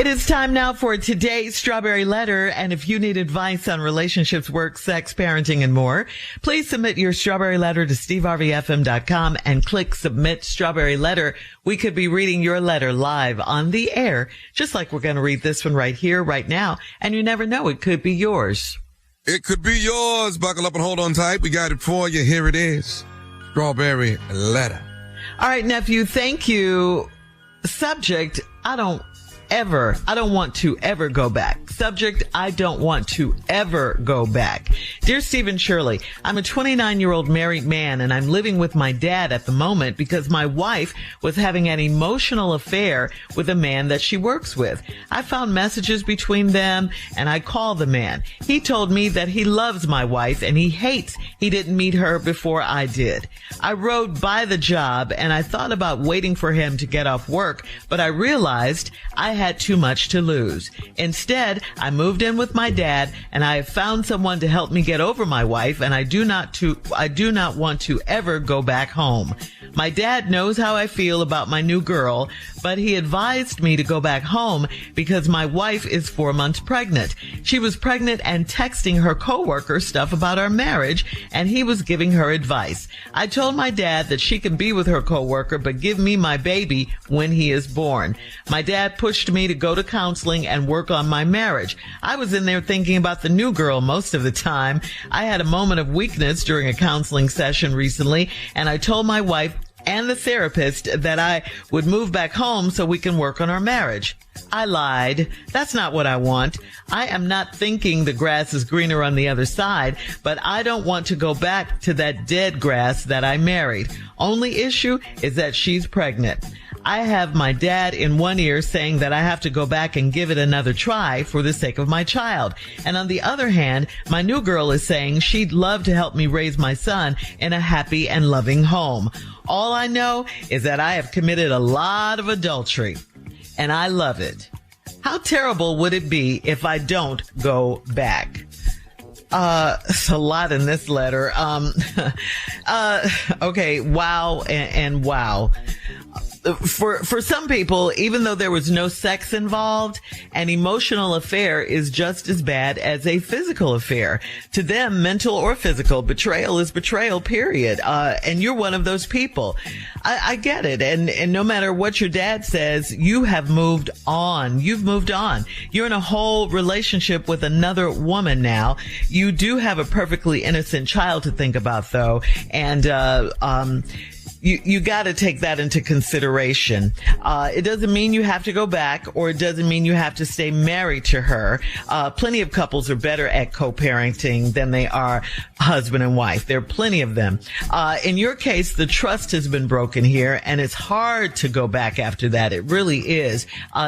It is time now for today's Strawberry Letter. And if you need advice on relationships, work, sex, parenting, and more, please submit your Strawberry Letter to steveharveyfm.com and click Submit Strawberry Letter. We could be reading your letter live on the air, just like we're going to read this one right here, right now. And you never know, it could be yours. It could be yours. Buckle up and hold on tight. We got it for you. Here it is. Strawberry Letter. All right, nephew, thank you. Subject, I don't want to ever go back. Subject, I don't want to ever go back. Dear Steve and Shirley, I'm a 29-year-old married man and I'm living with my dad at the moment because my wife was having an emotional affair with a man that she works with. I found messages between them and I called the man. He told me that he loves my wife and he hates he didn't meet her before I did. I rode by the job and I thought about waiting for him to get off work, but I realized I had too much to lose. Instead, I moved in with my dad and I have found someone to help me get over my wife, and I do not want to ever go back home. My dad knows how I feel about my new girl, but he advised me to go back home because my wife is 4 months pregnant. She was pregnant and texting her coworker stuff about our marriage, and he was giving her advice. I told my dad that she can be with her coworker, but give me my baby when he is born. My dad pushed me to go to counseling and work on my marriage. I was in there thinking about the new girl most of the time. I had a moment of weakness during a counseling session recently, and I told my wife and the therapist that I would move back home so we can work on our marriage. I lied. That's not what I want. I am not thinking the grass is greener on the other side, but I don't want to go back to that dead grass that I married. Only issue is that she's pregnant. I have my dad in one ear saying that I have to go back and give it another try for the sake of my child. And on the other hand, my new girl is saying she'd love to help me raise my son in a happy and loving home. All I know is that I have committed a lot of adultery, and I love it. How terrible would it be if I don't go back? It's a lot in this letter. Okay, wow and wow. For some people, even though there was no sex involved, an emotional affair is just as bad as a physical affair. To them, mental or physical, betrayal is betrayal, period. And you're one of those people. I get it. And no matter what your dad says, you have moved on. You've moved on. You're in a whole relationship with another woman now. You do have a perfectly innocent child to think about, though. And, You got to take that into consideration. It doesn't mean you have to go back, or it doesn't mean you have to stay married to her. Plenty of couples are better at co-parenting than they are husband and wife. There are plenty of them. In your case, the trust has been broken here, and it's hard to go back after that. It really is,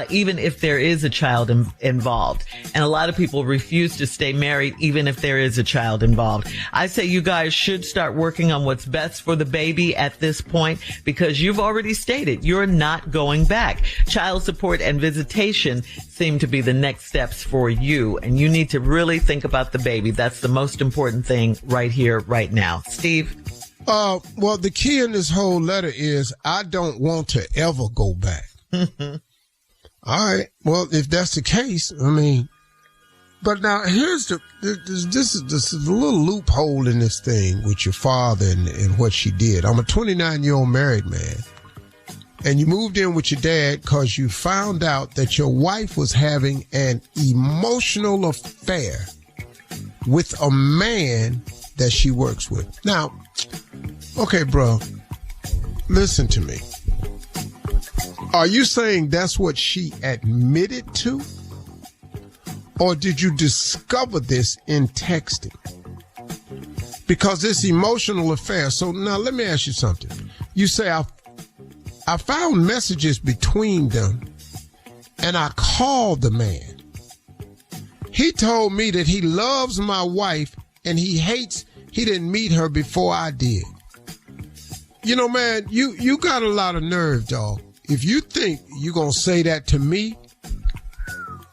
even if there is a child involved. And a lot of people refuse to stay married even if there is a child involved. I say you guys should start working on what's best for the baby at this point, because you've already stated you're not going back. Child support and visitation seem to be the next steps for you, and you need to really think about the baby. That's the most important thing right here, right now. Steve? Well, the key in this whole letter is I don't want to ever go back. All right. Well, if that's the case, I mean, but now here's this is a little loophole in this thing with your father and what she did. I'm a 29-year-old married man, and you moved in with your dad because you found out that your wife was having an emotional affair with a man that she works with. Now, okay, bro, listen to me. Are you saying that's what she admitted to? Or did you discover this in texting? Because this emotional affair. So now let me ask you something. You say, I found messages between them and I called the man. He told me that he loves my wife and he hates he didn't meet her before I did. You know, man, you got a lot of nerve, dog. If you think you're going to say that to me,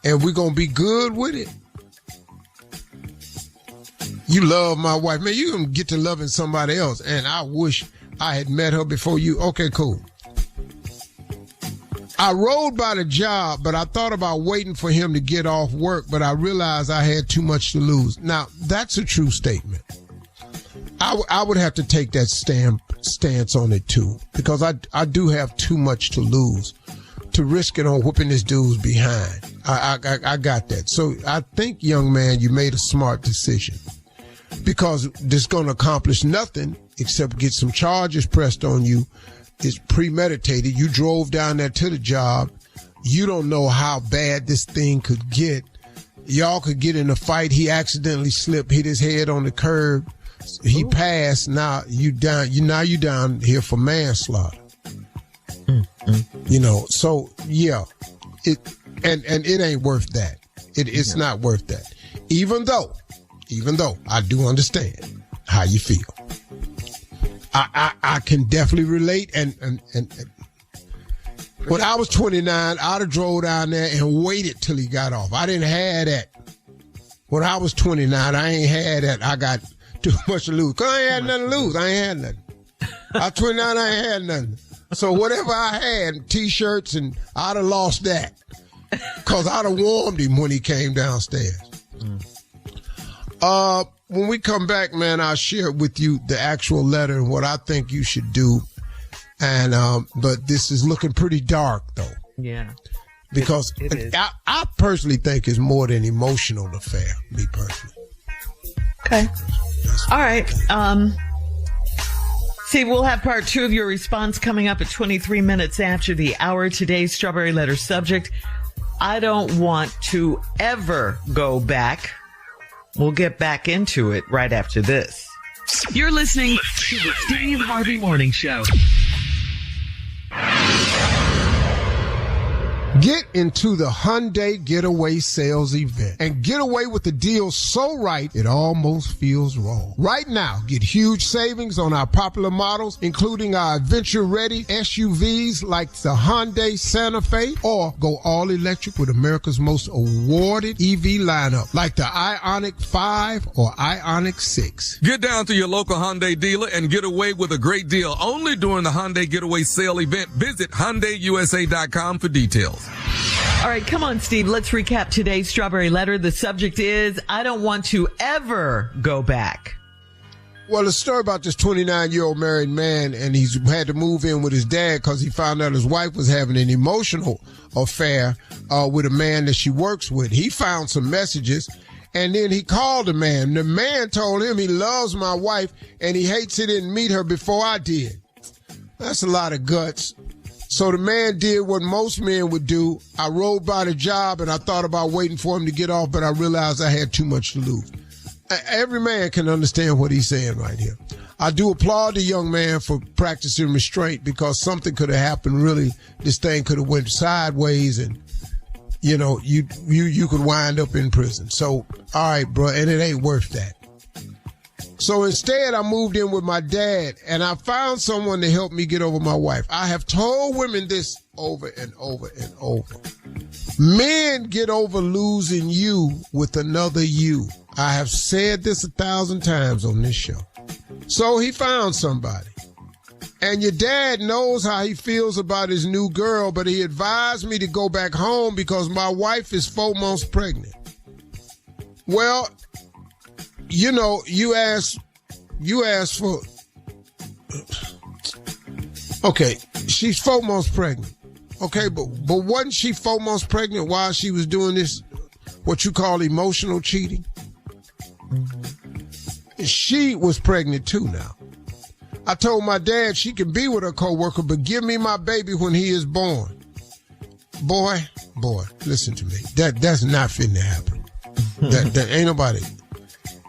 and we're going to be good with it. You love my wife. Man, you're going to get to loving somebody else. And I wish I had met her before you. Okay, cool. I rode by the job, but I thought about waiting for him to get off work, but I realized I had too much to lose. Now, that's a true statement. I would have to take that stance on it, too, because I do have too much to lose to risk it on whooping this dude's behind. I got that. So I think, young man, you made a smart decision because this going to accomplish nothing except get some charges pressed on you. It's premeditated. You drove down there to the job. You don't know how bad this thing could get. Y'all could get in a fight. He accidentally slipped, hit his head on the curb. He passed. Now you down. You down here for manslaughter. You know. So yeah, it ain't worth that. It's not worth that. Even though I do understand how you feel. I can definitely relate, and when I was 29, I'd have drove down there and waited till he got off. I didn't have that. When I was 29, I ain't had that. I got too much to lose. Cause I ain't had nothing to lose. I ain't had nothing. I was 29, I ain't had nothing. So whatever I had, T-shirts, and I'd have lost that. Cause I'd have warmed him when he came downstairs. When we come back, man, I'll share with you the actual letter and what I think you should do. And, but this is looking pretty dark, though. Yeah. Because it is. I personally think it's more than emotional affair, me personally. Okay. All right. See, we'll have part 2 of your response coming up at 23 minutes after the hour. Today's Strawberry Letter subject, I don't want to ever go back. We'll get back into it right after this. You're listening to the Steve Harvey Morning Show. Get into the Hyundai Getaway Sales Event and get away with the deal so right it almost feels wrong. Right now, get huge savings on our popular models, including our adventure-ready SUVs like the Hyundai Santa Fe, or go all-electric with America's most awarded EV lineup like the Ioniq 5 or Ioniq 6. Get down to your local Hyundai dealer and get away with a great deal only during the Hyundai Getaway Sale Event. Visit HyundaiUSA.com for details. All right, come on, Steve. Let's recap today's Strawberry Letter. The subject is, I don't want to ever go back. Well, the story about this 29-year-old married man, and he's had to move in with his dad because he found out his wife was having an emotional affair with a man that she works with. He found some messages, and then he called the man. The man told him he loves my wife, and he hates he didn't meet her before I did. That's a lot of guts. So the man did what most men would do. I rode by the job and I thought about waiting for him to get off, but I realized I had too much to lose. Every man can understand what he's saying right here. I do applaud the young man for practicing restraint because something could have happened. Really, this thing could have went sideways and, you know, you could wind up in prison. So, all right, bro, and it ain't worth that. So instead, I moved in with my dad, and I found someone to help me get over my wife. I have told women this over and over and over. Men get over losing you with another you. I have said this 1,000 times on this show. So he found somebody. And your dad knows how he feels about his new girl, but he advised me to go back home because my wife is 4 months pregnant. Well, you know, you asked for, okay, she's 4 months pregnant. Okay, but wasn't she 4 months pregnant while she was doing this, what you call emotional cheating? Mm-hmm. She was pregnant too now. I told my dad she can be with her coworker, but give me my baby when he is born. Boy, listen to me. That's not finna happen. That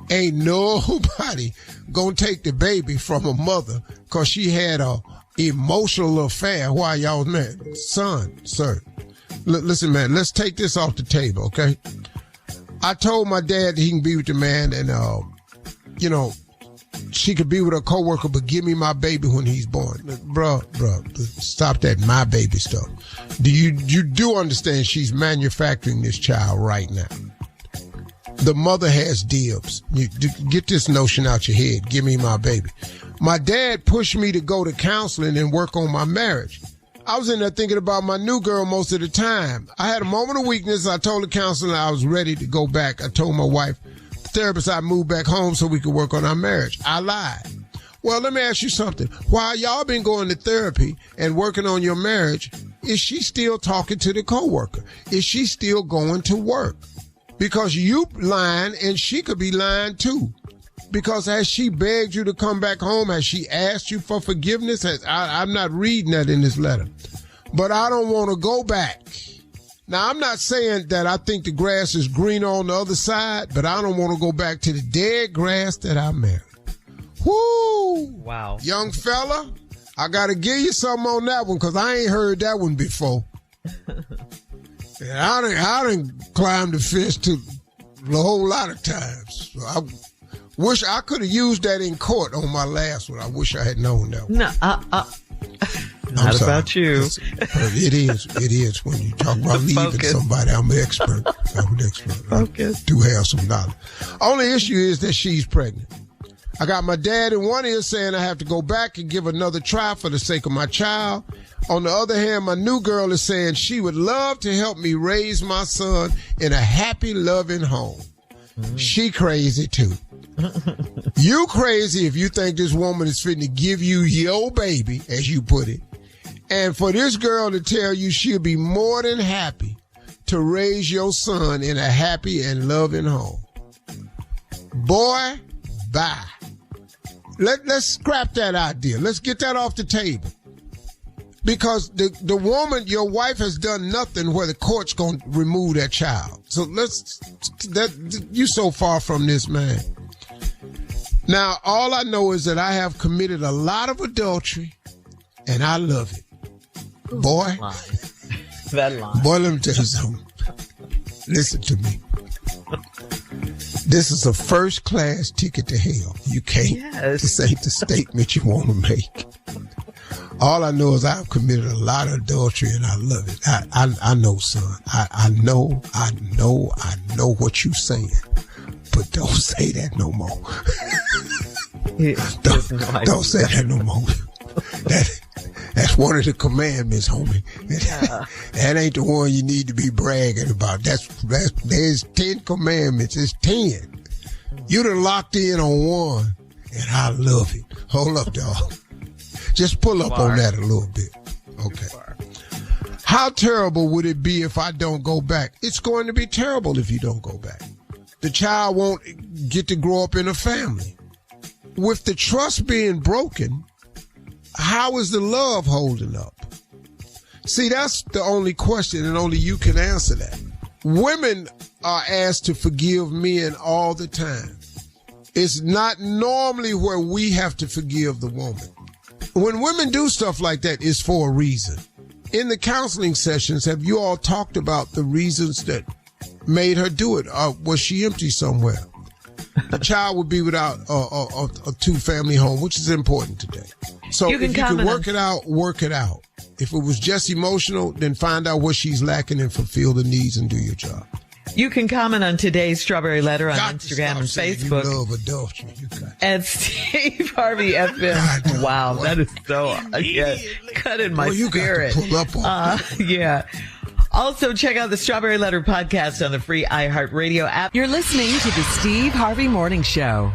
ain't nobody gonna take the baby from a mother because she had a emotional affair while y'all was married. Son, sir, listen, man, let's take this off the table, okay? I told my dad that he can be with the man and, you know, she could be with her coworker, but give me my baby when he's born. Bruh, stop that my baby stuff. You do understand she's manufacturing this child right now. The mother has dibs. You get this notion out your head. Give me my baby. My dad pushed me to go to counseling and work on my marriage. I was in there thinking about my new girl most of the time. I had a moment of weakness. I told the counselor I was ready to go back. I told my wife, the therapist, I'd move back home so we could work on our marriage. I lied. Well, let me ask you something. While y'all been going to therapy and working on your marriage, is she still talking to the coworker? Is she still going to work? Because you lying and she could be lying too. Because has she begged you to come back home? Has she asked you for forgiveness? I'm not reading that in this letter. But I don't want to go back. Now, I'm not saying that I think the grass is greener on the other side, but I don't want to go back to the dead grass that I married. Woo! Wow. Young fella, I got to give you something on that one because I ain't heard that one before. And I done climbed the fence to a whole lot of times. So I wish I could have used that in court on my last one. I wish I had known that one. No, not about you. It is when you talk about leaving somebody. I'm an expert. Focus. I do have some knowledge. Only issue is that she's pregnant. I got my dad in one ear saying I have to go back and give another try for the sake of my child. On the other hand, my new girl is saying she would love to help me raise my son in a happy, loving home. She crazy too. You crazy if you think this woman is fitting to give you your baby, as you put it, and for this girl to tell you she'll be more than happy to raise your son in a happy and loving home. Boy, bye. Let's scrap that idea. Let's get that off the table. Because the woman, your wife, has done nothing where the court's going to remove that child. So you so far from this, man. Now, all I know is that I have committed a lot of adultery, and I love it. Boy. That line. Boy, let me tell you something. Listen to me. This is a first-class ticket to hell. You can't. Yes. This ain't the statement you want to make. All I know is I've committed a lot of adultery, and I love it. I know, son. I know what you're saying. But don't say that no more. Don't say that no more. That's one of the commandments, homie. That ain't the one you need to be bragging about. There's 10 commandments. It's 10. You done locked in on one, and I love it. Hold up, dog. Just pull up on that a little bit. Okay. How terrible would it be if I don't go back? It's going to be terrible if you don't go back. The child won't get to grow up in a family. With the trust being broken, how is the love holding up? See, that's the only question, and only you can answer that. Women are asked to forgive men all the time. It's not normally where we have to forgive the woman. When women do stuff like that, it's for a reason. In the counseling sessions, have you all talked about the reasons that made her do it? Was she empty somewhere? The child would be without a two-family home, which is important today. So if you can work it out, work it out. If it was just emotional, then find out what she's lacking and fulfill the needs and do your job. You can comment on today's Strawberry Letter on Instagram and Facebook. You love adultery. At Steve Harvey FM. Wow, that is so cut in my spirit. Got to pull up on yeah. Also, check out the Strawberry Letter podcast on the free iHeartRadio app. You're listening to the Steve Harvey Morning Show.